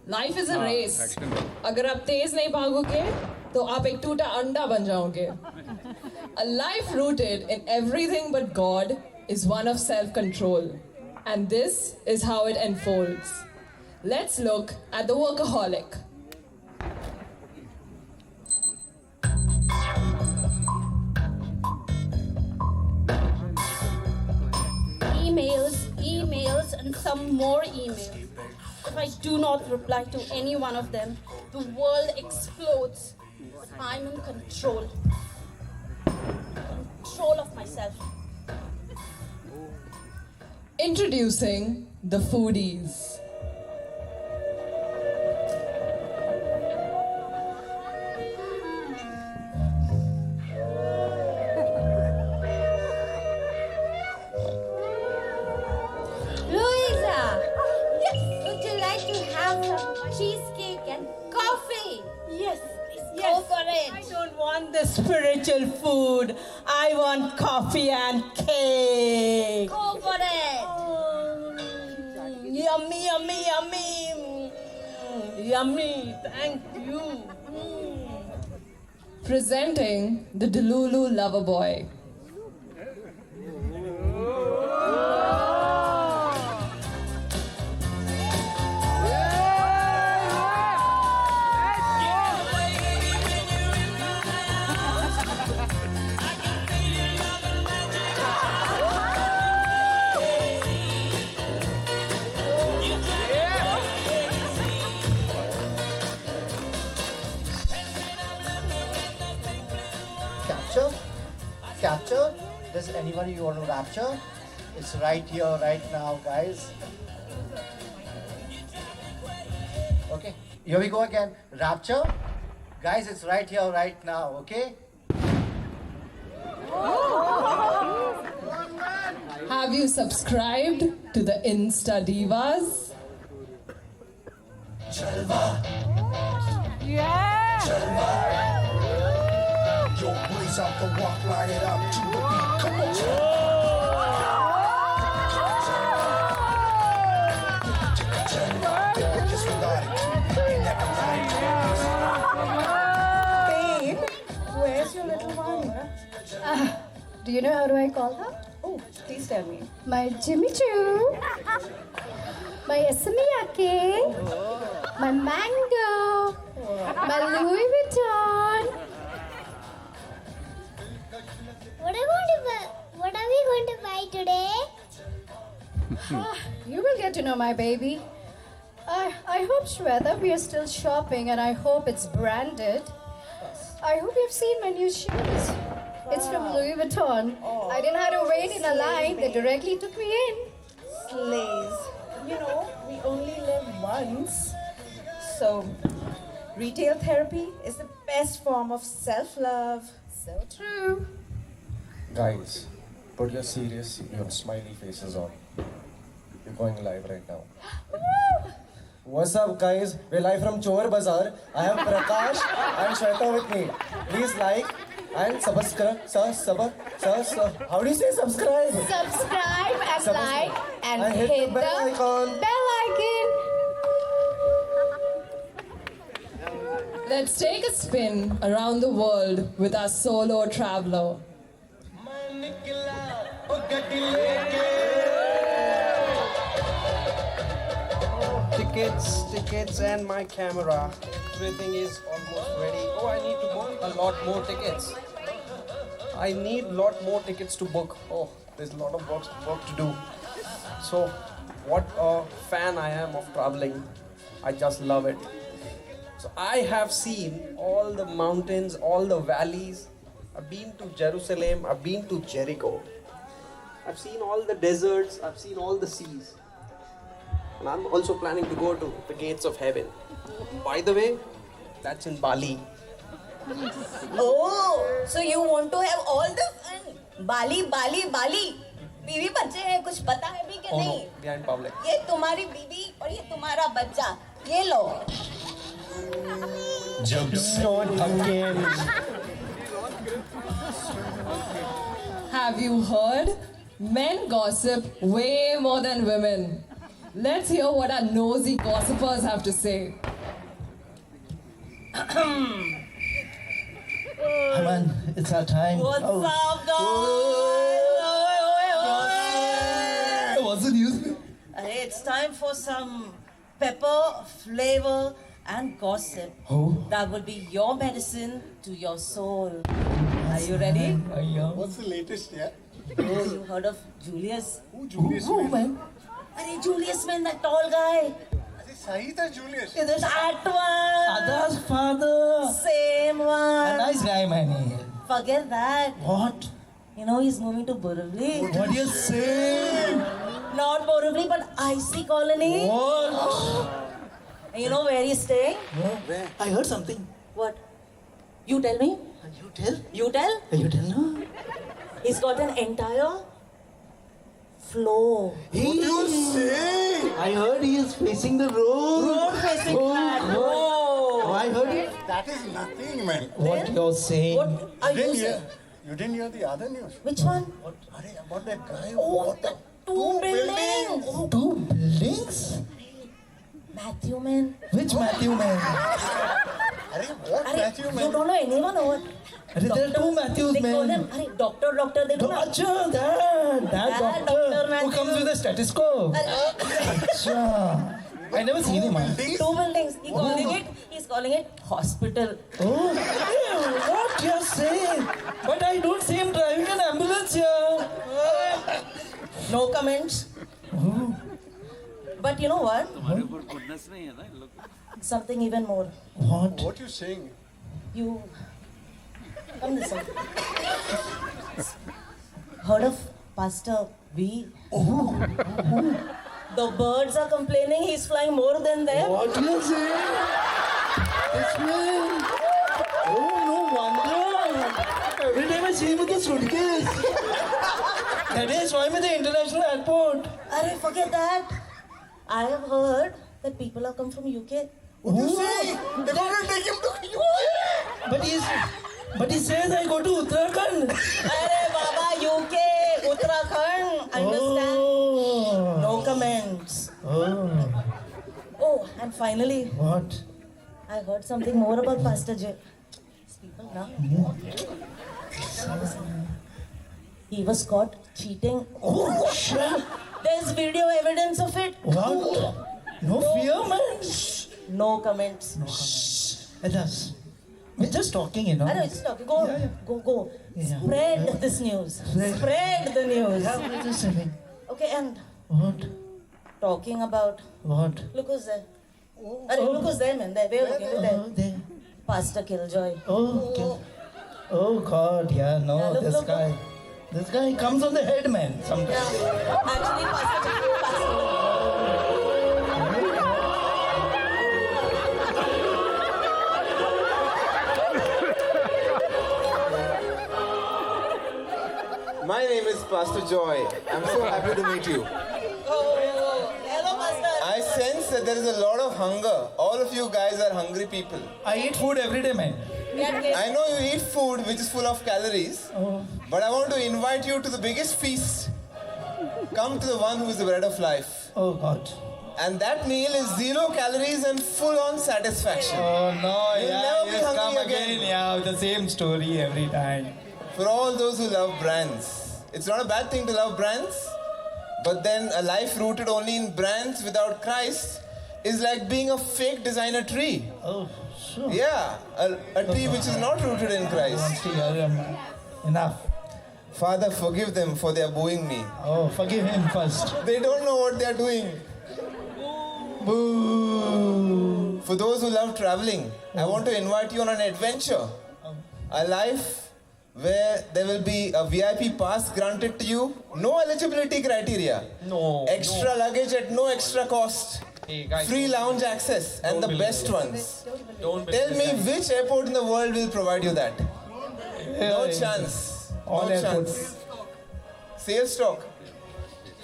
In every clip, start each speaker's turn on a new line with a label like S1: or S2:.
S1: Life is a race. अगर आप तेज नहीं भागोगे तो आप एक टूटा अंडा बन जाओगे. A life rooted in everything but God is one of self-control. And this is how it unfolds. Let's look at the workaholic.
S2: Emails, and some more emails. If I do not reply to any one of them, the world explodes. But I'm in control. Control of myself.
S1: Introducing the foodies.
S3: Louisa! Yes! Would you like to have some cheesecake and coffee?
S2: Yes.
S3: Go for it!
S4: I don't want the spiritual food. I want coffee and cake.
S3: Go for it!
S4: Yummy, yummy, yummy. Yummy. Thank you.
S1: Presenting the Delulu lover boy.
S5: Capture? Does anyone you want to rapture? It's right here, right now, guys. Okay, here we go again. Rapture? Guys, it's right here, right now, okay?
S1: Have you subscribed to the Insta Divas?
S6: Yo, blaze out the walk, light it up to the beat. Come on, just relax. You never
S7: Babe, where's your little one? Do you know how do I call her? Oh, please tell me. My Jimmy Choo. My Esamiyake. My Mango. My Louis Vuitton.
S3: What are we going to buy today?
S7: You will get to know my baby. I hope, Shweta, we are still shopping and I hope it's branded. I hope you've seen my new shoes. It's from Louis Vuitton. I didn't have to wait in a line. They directly took me in.
S4: Slays. You know, we only live once. So, retail therapy is the best form of self-love.
S7: So true.
S8: Guys, put your smiley faces on. You're going live right now. What's up, guys? We're live from Chor Bazaar. I have Prakash and Shweta with me. Please like and subscribe. How do you say subscribe?
S7: Subscribe and like and hit the
S8: bell icon.
S7: bell icon.
S1: Let's take a spin around the world with our solo traveler.
S9: Tickets and my camera. Everything is almost ready. Oh, I need to book a lot more tickets. I need a lot more tickets to book. Oh, there's a lot of work to do. So, what a fan I am of traveling. I just love it. So, I have seen all the mountains, all the valleys. I've been to Jerusalem, I've been to Jericho. I've seen all the deserts, I've seen all the seas. And I'm also planning to go to the gates of heaven. By the way, that's in Bali.
S3: Oh, so you want to have all the fun? Bali. बीवी बच्चे हैं, कुछ पता है भी कि
S9: Oh
S3: नहीं?
S9: no, they are in public.
S3: ये तुम्हारी बीवी और ये तुम्हारा बच्चा. ये लो.
S8: Not again.
S1: Have you heard? Men gossip way more than women. Let's hear what our nosy gossipers have to say.
S5: Aman, it's our time.
S3: What's
S5: Oh.
S3: up, guys?
S5: What's the news?
S3: It's time for some pepper, flavor, and gossip.
S5: Oh.
S3: That will be your medicine to your soul. Are you ready?
S6: What's the latest, yeah?
S3: Oh, you heard of Julius?
S6: Who, Julius?
S5: Oh, man.
S3: Arey, Julius, man, that tall guy.
S6: Sahith or Julius?
S3: That one.
S5: Ada's father.
S3: Same
S5: A
S3: one.
S5: nice guy, man.
S3: Forget that.
S5: What?
S3: You know he's moving to Borivali.
S5: What do you say?
S3: Not Borivali, but IC Colony.
S5: What?
S3: And you know where he's staying?
S5: Where? I heard something.
S3: What? You tell me.
S5: You tell?
S3: You tell.
S5: You tell, no?
S3: He's got an entire floor.
S5: What do you say? I heard he is facing the road.
S3: Road facing flat.
S5: Oh, I heard it.
S6: That is nothing, man.
S5: What you're saying?
S3: What are
S6: You
S3: you
S6: didn't
S3: saying?
S6: hear? You didn't hear the other news?
S3: Which one?
S6: What? Arey, about that guy who
S3: Oh,
S6: bought
S3: the
S6: the
S3: two buildings.
S5: Oh, 2 buildings?
S3: Matthew, man.
S5: Which Matthew, man?
S6: Arey, what
S3: Arey,
S6: Matthew,
S3: you
S6: man?
S3: don't know anyone or what?
S5: Arey, there are 2 Matthews,
S3: They call
S5: man.
S3: him, Arey, doctor, they don't know.
S5: Acha, that
S3: That
S5: doctor
S3: Dr.
S5: who
S3: Matthew.
S5: comes with a stethoscope. Acha. I never seen him, man.
S3: Two buildings. He's calling it hospital.
S5: Oh, hey, what you're saying? But I don't see him driving an ambulance here.
S3: No comments. But you know what? Something even more.
S5: What?
S6: What you saying?
S3: You come this way. Heard of Pastor V? The birds are complaining he's flying more than them.
S5: What you saying? This man. Oh, no wonder. Every time I see him with a suitcase. That is why I'm at the international airport.
S3: Arey, forget that. I have heard that people have come from UK.
S6: What you saying? They're going to take him to
S5: But he says I go to Uttarakhand.
S3: Arey, Baba, UK, Uttarakhand. Understand?
S5: Oh.
S3: No comments.
S5: Oh.
S3: Oh, and finally,
S5: What?
S3: I heard something more about Pastor J. These people now. He was caught cheating.
S5: Oh, shit.
S3: There's video evidence of it.
S5: What? No fear, man.
S3: No comments.
S5: Adas. We're just talking, you know.
S3: I know, it's not. Go,
S5: Yeah, yeah.
S3: go.
S5: Yeah.
S3: Spread this news. Spread the news.
S5: Yeah, we're just saying.
S3: Okay, and
S5: What?
S3: talking about.
S5: What?
S3: Look who's there. Look who's there, man. There, we're looking
S5: Oh,
S3: there.
S5: there.
S3: Pastor Killjoy.
S5: Oh, okay. Oh, God, yeah, no,
S3: Yeah, look,
S5: this
S3: look,
S5: guy. This guy comes on the head, man, sometimes.
S3: Yeah. Actually, Pastor.
S10: My name is Pastor Joy. I'm so happy to meet you.
S3: Oh, hello, Pastor.
S10: I sense that there is a lot of hunger. All of you guys are hungry people.
S5: I eat food every day, man.
S10: I know you eat food which is full of calories, but I want to invite you to the biggest feast. Come to the one who is the bread of life.
S5: Oh, God.
S10: And that meal is 0 calories and full-on satisfaction.
S5: Oh, no,
S10: You'll
S5: yeah,
S10: never be
S5: yes,
S10: hungry
S5: come
S10: again.
S5: yeah, with the same story every time.
S10: For all those who love brands, it's not a bad thing to love brands, but then a life rooted only in brands without Christ is like being a fake designer tree.
S5: Oh, sure.
S10: Yeah, a tree which is not rooted in Christ.
S5: Enough.
S10: Father, forgive them for they are booing me.
S5: Oh, forgive him first.
S10: They don't know what they are doing.
S5: Boo.
S10: For those who love traveling, I want to invite you on an adventure. A life where there will be a VIP pass granted to you. No eligibility criteria.
S5: No.
S10: Extra luggage at no extra cost.
S5: Hey, guys,
S10: Free lounge access and the best ones. Tell me which airport in the world will provide you that? No chance.
S5: All
S10: No
S5: airports.
S10: chance. Sales talk.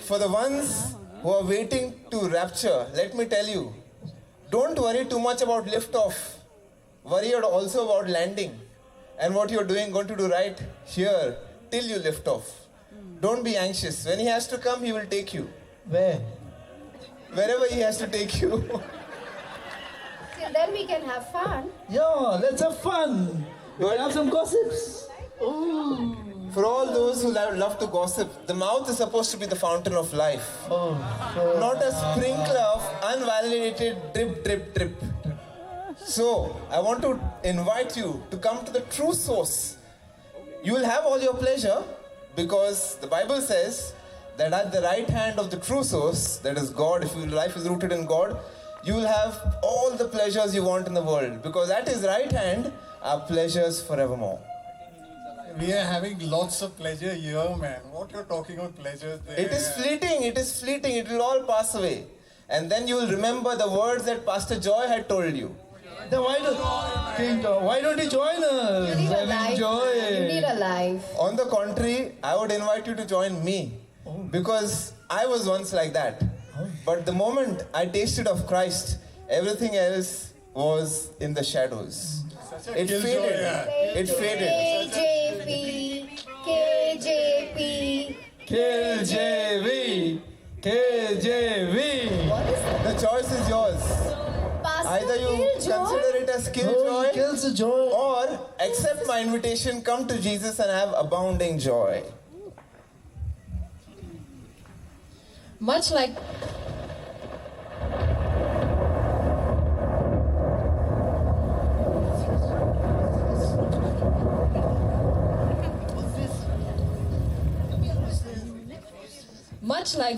S10: For the ones who are waiting to rapture, let me tell you, don't worry too much about liftoff. Worry also about landing and what you're going to do right here till you lift off. Don't be anxious. When he has to come, he will take you.
S5: Where?
S10: wherever he has to take you.
S7: Till then we can have fun.
S5: Yeah, let's have fun. We'll have some gossips. Ooh.
S10: For all those who love to gossip, the mouth is supposed to be the fountain of life. Not a sprinkler of unvalidated drip, drip, drip. So, I want to invite you to come to the true source. You will have all your pleasure because the Bible says that at the right hand of the true source, that is God, if your life is rooted in God, you will have all the pleasures you want in the world because at His right hand are pleasures forevermore.
S11: We are having lots of pleasure here, man. What you're talking about pleasures there?
S10: It is fleeting, it will all pass away. And then you will remember the words that Pastor Joy had told you.
S5: Then why don't you join us?
S7: You need a life.
S5: Enjoy.
S7: You need a life.
S10: On the contrary, I would invite you to join me because I was once like that. But the moment I tasted of Christ, everything else was in the shadows. It faded. It faded.
S7: KJP.
S5: KJV.
S10: The choice is yours. Either you consider it as killjoy
S5: kills the joy,
S10: or accept my invitation, come to Jesus and have abounding joy.
S1: Much like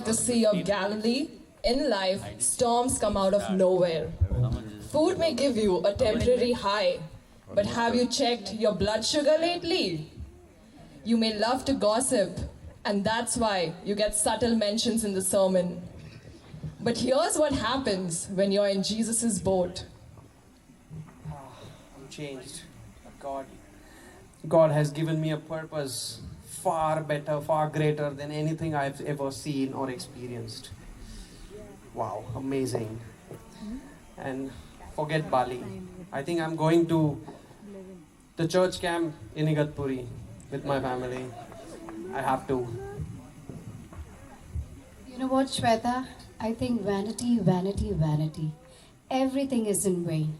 S1: the Sea of Galilee, in life, storms come out of nowhere. Food may give you a temporary high, but have you checked your blood sugar lately? You may love to gossip, and that's why you get subtle mentions in the sermon. But here's what happens when you're in Jesus' boat.
S9: I'm changed. God has given me a purpose far better, far greater than anything I've ever seen or experienced. Wow, amazing. And forget Bali. I think I'm going to the church camp in Igatpuri with my family. I have to.
S7: You know what, Shweta? I think vanity, vanity, vanity. Everything is in vain.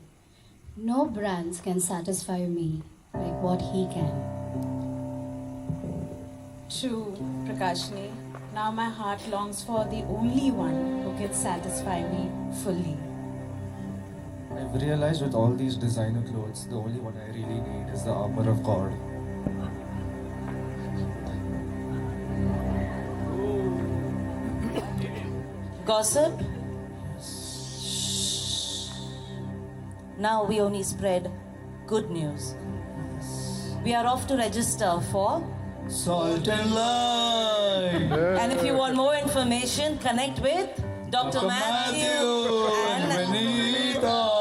S7: No brands can satisfy me like what he can.
S12: True, Prakashni. Now my heart longs for the only one who can satisfy me fully.
S8: I've realized with all these designer clothes, the only one I really need is the armor of God.
S3: Gossip? Now we only spread good news. We are off to register for
S5: Salt and Light.
S3: And if you want more information, connect with Dr. Matthew and
S5: Vanita.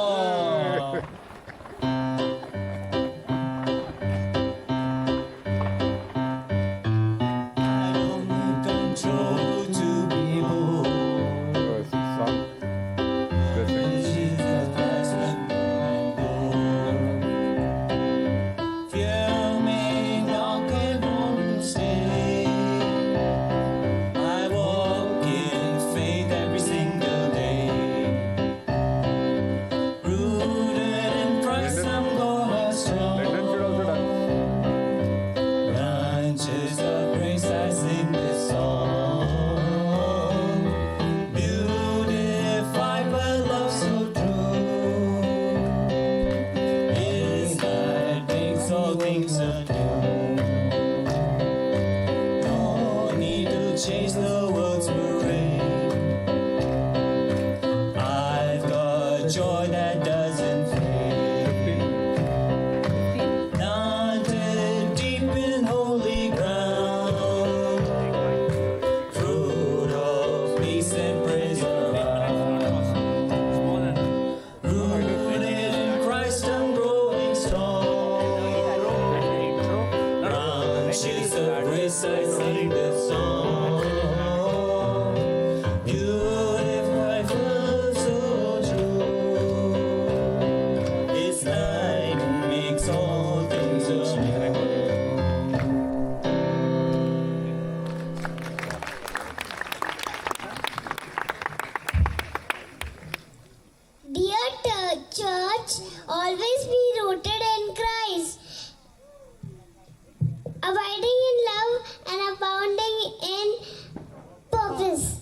S7: this?